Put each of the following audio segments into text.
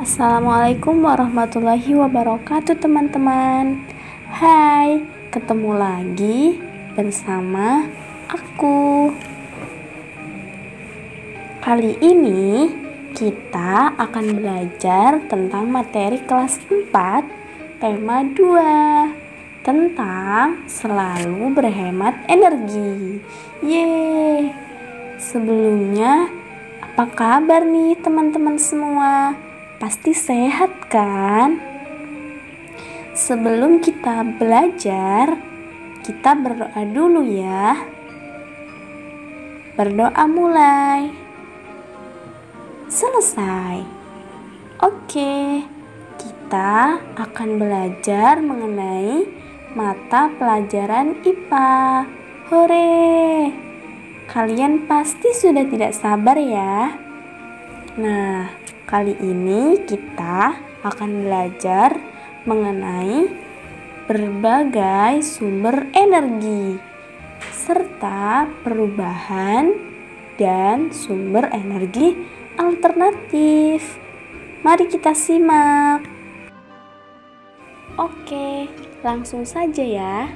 Assalamualaikum warahmatullahi wabarakatuh teman-teman. Hai, ketemu lagi bersama aku. Kali ini kita akan belajar tentang materi kelas 4 tema 2 tentang selalu berhemat energi. Yeay. Sebelumnya, apa kabar nih teman-teman semua? Pasti sehat kan? Sebelum kita belajar, kita berdoa dulu ya. Berdoa mulai. Selesai. Oke, kita akan belajar mengenai mata pelajaran IPA. Hore! Kalian pasti sudah tidak sabar ya. Nah, kali ini kita akan belajar mengenai berbagai sumber energi serta perubahan dan sumber energi alternatif. Mari kita simak. Oke, langsung saja ya.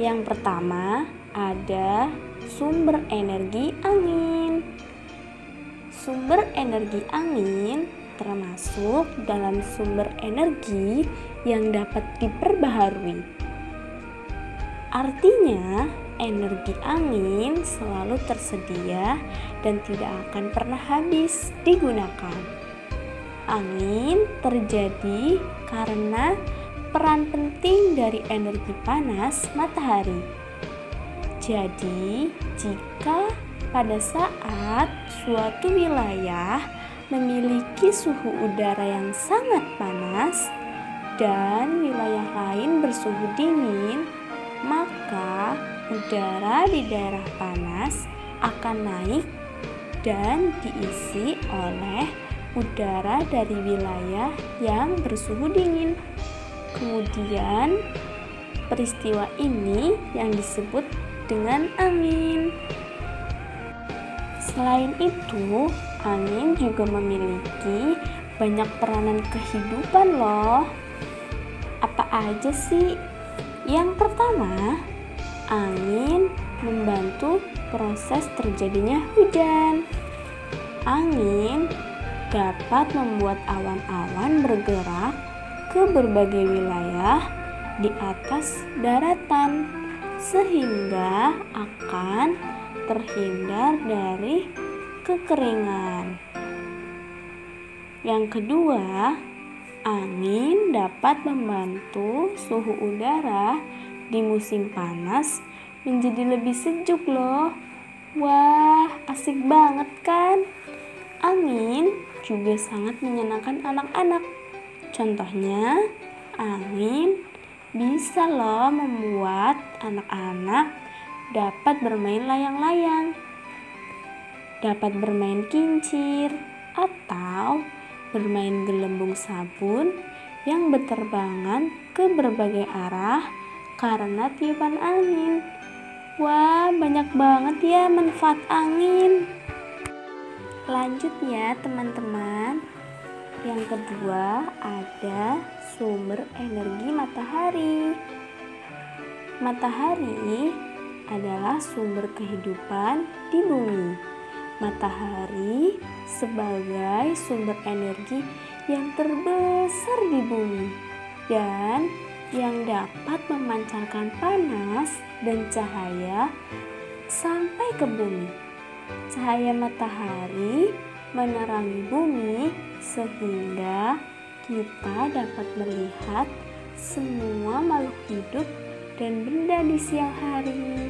Yang pertama ada sumber energi angin. Sumber energi angin termasuk dalam sumber energi yang dapat diperbaharui. Artinya, energi angin selalu tersedia dan tidak akan pernah habis digunakan. Angin terjadi karena peran penting dari energi panas matahari. Jadi, jika pada saat suatu wilayah memiliki suhu udara yang sangat panas dan wilayah lain bersuhu dingin, maka udara di daerah panas akan naik dan diisi oleh udara dari wilayah yang bersuhu dingin. Kemudian, peristiwa ini yang disebut dengan angin. Selain itu, angin juga memiliki banyak peranan kehidupan loh. Apa aja sih? Yang pertama, angin membantu proses terjadinya hujan. Angin dapat membuat awan-awan bergerak ke berbagai wilayah di atas daratan, sehingga akan terhindar dari kekeringan. Yang kedua, angin dapat membantu suhu udara di musim panas menjadi lebih sejuk loh. Wah, asik banget kan? Angin juga sangat menyenangkan anak-anak. Contohnya, angin bisa loh membuat anak-anak dapat bermain layang-layang, dapat bermain kincir, atau bermain gelembung sabun yang berterbangan ke berbagai arah karena tiupan angin. Wah, banyak banget ya manfaat angin. Lanjut ya teman-teman. Yang kedua ada sumber energi matahari. Matahari adalah sumber kehidupan di bumi. Matahari sebagai sumber energi yang terbesar di bumi dan yang dapat memancarkan panas dan cahaya sampai ke bumi. Cahaya matahari menerangi bumi sehingga kita dapat melihat semua makhluk hidup dan benda di siang hari.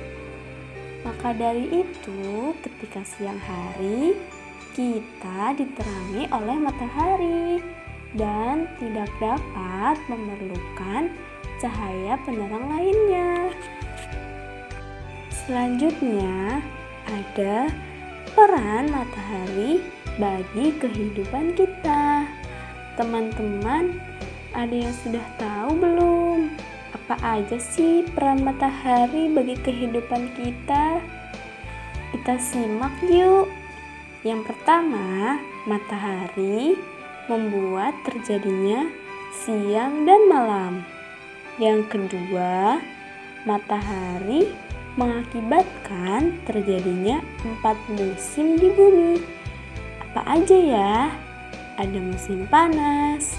Maka dari itu, ketika siang hari, kita diterangi oleh matahari dan tidak dapat memerlukan cahaya penerang lainnya. Selanjutnya, ada peran matahari bagi kehidupan kita. Teman-teman, ada yang sudah tahu belum? Apa aja sih peran matahari bagi kehidupan kita? Kita simak yuk. Yang pertama, matahari membuat terjadinya siang dan malam. Yang kedua, matahari mengakibatkan terjadinya 4 musim di bumi. Apa aja ya? Ada musim panas,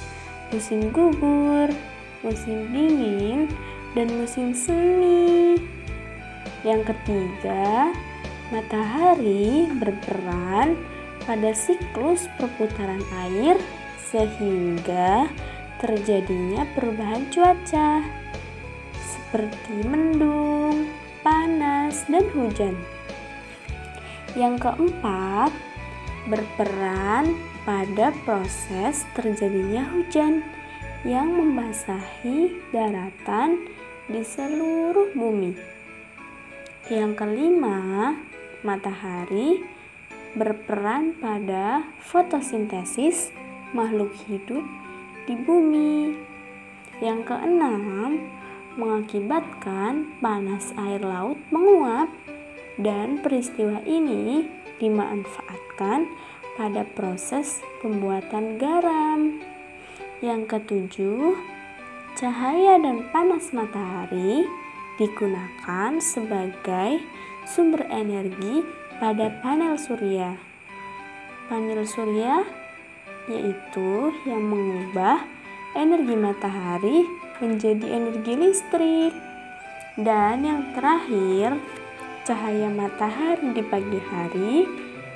musim gugur, musim dingin, dan musim semi. Yang ketiga, matahari berperan pada siklus perputaran air sehingga terjadinya perubahan cuaca seperti mendung, panas, dan hujan. Yang keempat, berperan pada proses terjadinya hujan yang membasahi daratan di seluruh bumi. Yang kelima, matahari berperan pada fotosintesis makhluk hidup di bumi. Yang keenam, mengakibatkan panas air laut menguap, dan peristiwa ini dimanfaatkan pada proses pembuatan garam. Yang ketujuh, cahaya dan panas matahari digunakan sebagai sumber energi pada panel surya. Panel surya yaitu yang mengubah energi matahari menjadi energi listrik. Dan yang terakhir, cahaya matahari di pagi hari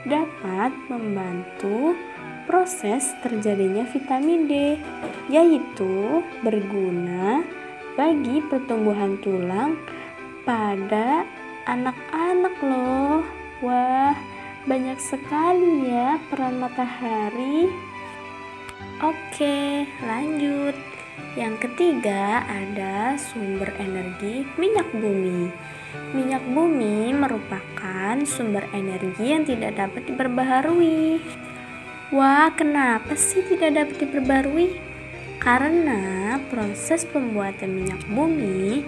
dapat membantu proses terjadinya vitamin D, yaitu berguna bagi pertumbuhan tulang pada anak-anak loh. Wah, banyak sekali ya peran matahari. Oke, lanjut. Yang ketiga ada sumber energi minyak bumi. Minyak bumi merupakan sumber energi yang tidak dapat diperbaharui. Wah, kenapa sih tidak dapat diperbarui? Karena proses pembuatan minyak bumi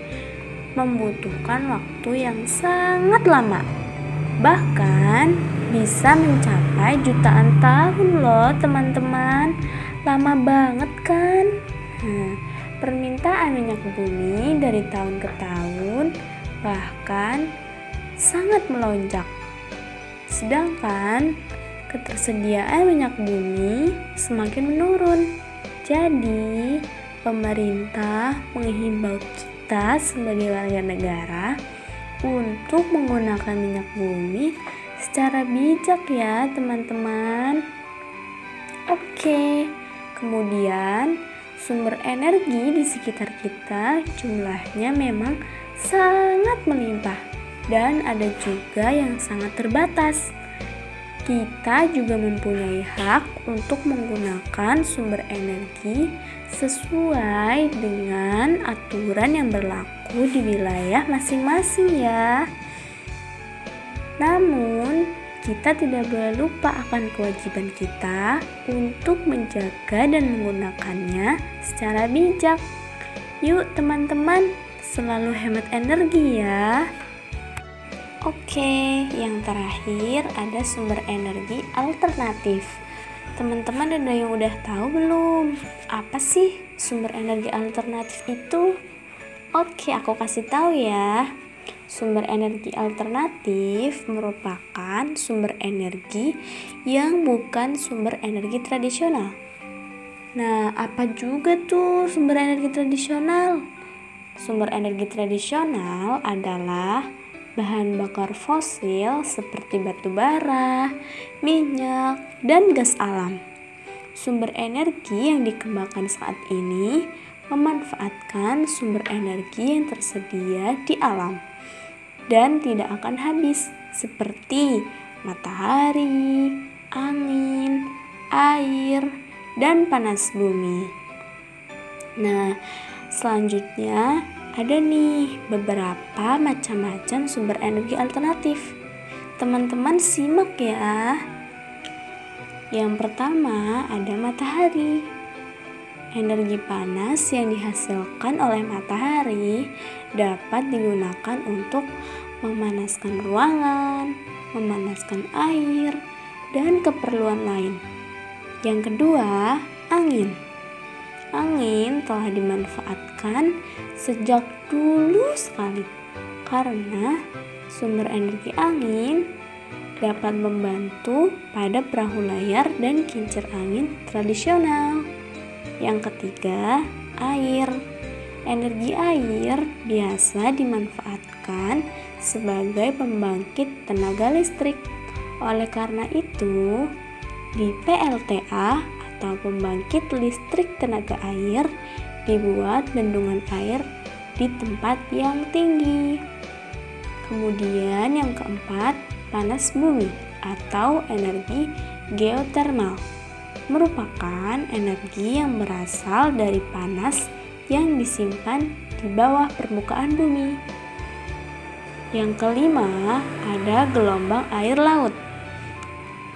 membutuhkan waktu yang sangat lama. Bahkan bisa mencapai jutaan tahun loh teman-teman. Lama banget kan? Permintaan minyak bumi dari tahun ke tahun bahkan sangat melonjak. Sedangkan ketersediaan minyak bumi semakin menurun. Jadi, pemerintah menghimbau kita sebagai warga negara untuk menggunakan minyak bumi secara bijak ya, teman-teman. Oke, kemudian sumber energi di sekitar kita jumlahnya memang sangat melimpah dan ada juga yang sangat terbatas. Kita juga mempunyai hak untuk menggunakan sumber energi sesuai dengan aturan yang berlaku di wilayah masing-masing ya. Namun, kita tidak boleh lupa akan kewajiban kita untuk menjaga dan menggunakannya secara bijak. Yuk teman-teman, selalu hemat energi ya. Oke, yang terakhir ada sumber energi alternatif. Teman-teman ada yang udah tahu belum? Apa sih sumber energi alternatif itu? Oke, aku kasih tahu ya. Sumber energi alternatif merupakan sumber energi yang bukan sumber energi tradisional. Nah, apa juga tuh sumber energi tradisional? Sumber energi tradisional adalah bahan bakar fosil seperti batu bara, minyak, dan gas alam. Sumber energi yang dikembangkan saat ini memanfaatkan sumber energi yang tersedia di alam dan tidak akan habis seperti matahari, angin, air, dan panas bumi. Nah, selanjutnya ada nih beberapa macam-macam sumber energi alternatif. Teman-teman simak ya. Yang pertama ada matahari. Energi panas yang dihasilkan oleh matahari dapat digunakan untuk memanaskan ruangan, memanaskan air, dan keperluan lain. Yang kedua, angin. Angin telah dimanfaatkan sejak dulu sekali karena sumber energi angin dapat membantu pada perahu layar dan kincir angin tradisional. Yang ketiga, air. Energi air biasa dimanfaatkan sebagai pembangkit tenaga listrik. Oleh karena itu, di PLTA atau pembangkit listrik tenaga air dibuat bendungan air di tempat yang tinggi. Kemudian yang keempat, panas bumi atau energi geotermal merupakan energi yang berasal dari panas yang disimpan di bawah permukaan bumi. Yang kelima, ada gelombang air laut.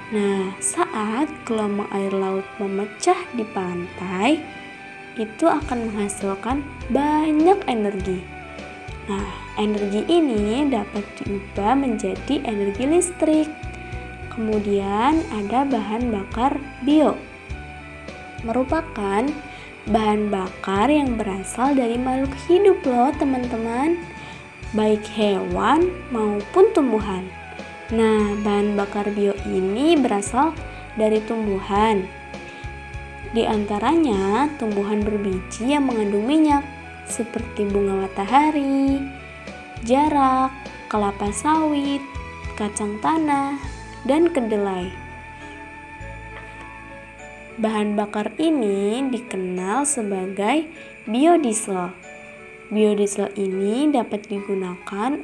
Nah, saat gelombang air laut memecah di pantai, itu akan menghasilkan banyak energi. Nah, energi ini dapat diubah menjadi energi listrik. Kemudian ada bahan bakar bio. Merupakan bahan bakar yang berasal dari makhluk hidup loh teman-teman, baik hewan maupun tumbuhan. Nah, bahan bakar bio ini berasal dari tumbuhan. Di antaranya tumbuhan berbiji yang mengandung minyak seperti bunga matahari, jarak, kelapa sawit, kacang tanah, dan kedelai. Bahan bakar ini dikenal sebagai biodiesel. Biodiesel ini dapat digunakan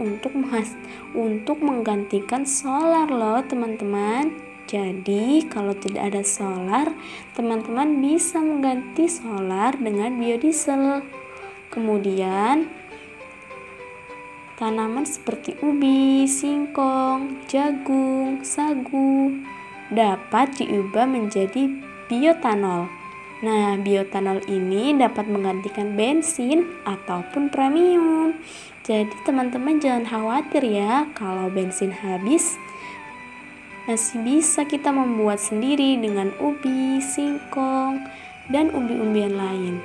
untuk menggantikan solar loh teman-teman. Jadi kalau tidak ada solar, teman-teman bisa mengganti solar dengan biodiesel. Kemudian tanaman seperti ubi, singkong, jagung, sagu dapat diubah menjadi bioetanol. Nah, bioetanol ini dapat menggantikan bensin ataupun premium. Jadi teman-teman jangan khawatir ya kalau bensin habis. Masih bisa kita membuat sendiri dengan ubi, singkong, dan umbi-umbian lain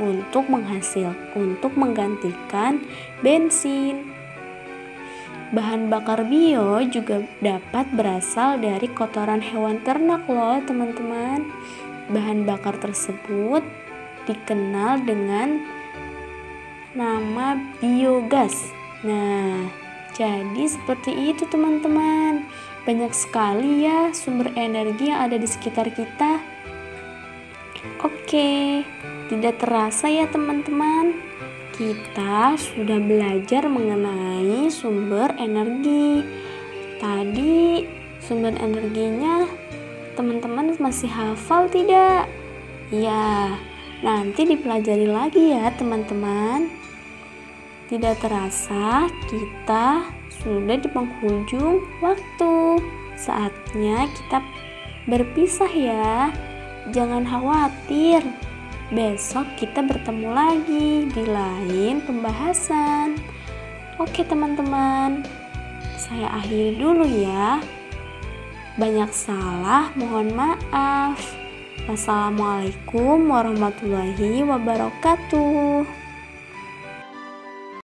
untuk menggantikan bensin. Bahan bakar bio juga dapat berasal dari kotoran hewan ternak loh teman-teman. Bahan bakar tersebut dikenal dengan nama biogas. Nah, jadi seperti itu teman-teman. Banyak sekali ya sumber energi yang ada di sekitar kita. Oke, tidak terasa ya teman-teman, kita sudah belajar mengenai sumber energi. Tadi sumber energinya teman-teman masih hafal tidak? Ya, nanti dipelajari lagi ya teman-teman. Tidak terasa kita sudah di penghujung waktu. Saatnya kita berpisah ya. Jangan khawatir, besok kita bertemu lagi di lain pembahasan. Oke teman-teman, saya akhiri dulu ya. Banyak salah, mohon maaf. Wassalamualaikum warahmatullahi wabarakatuh.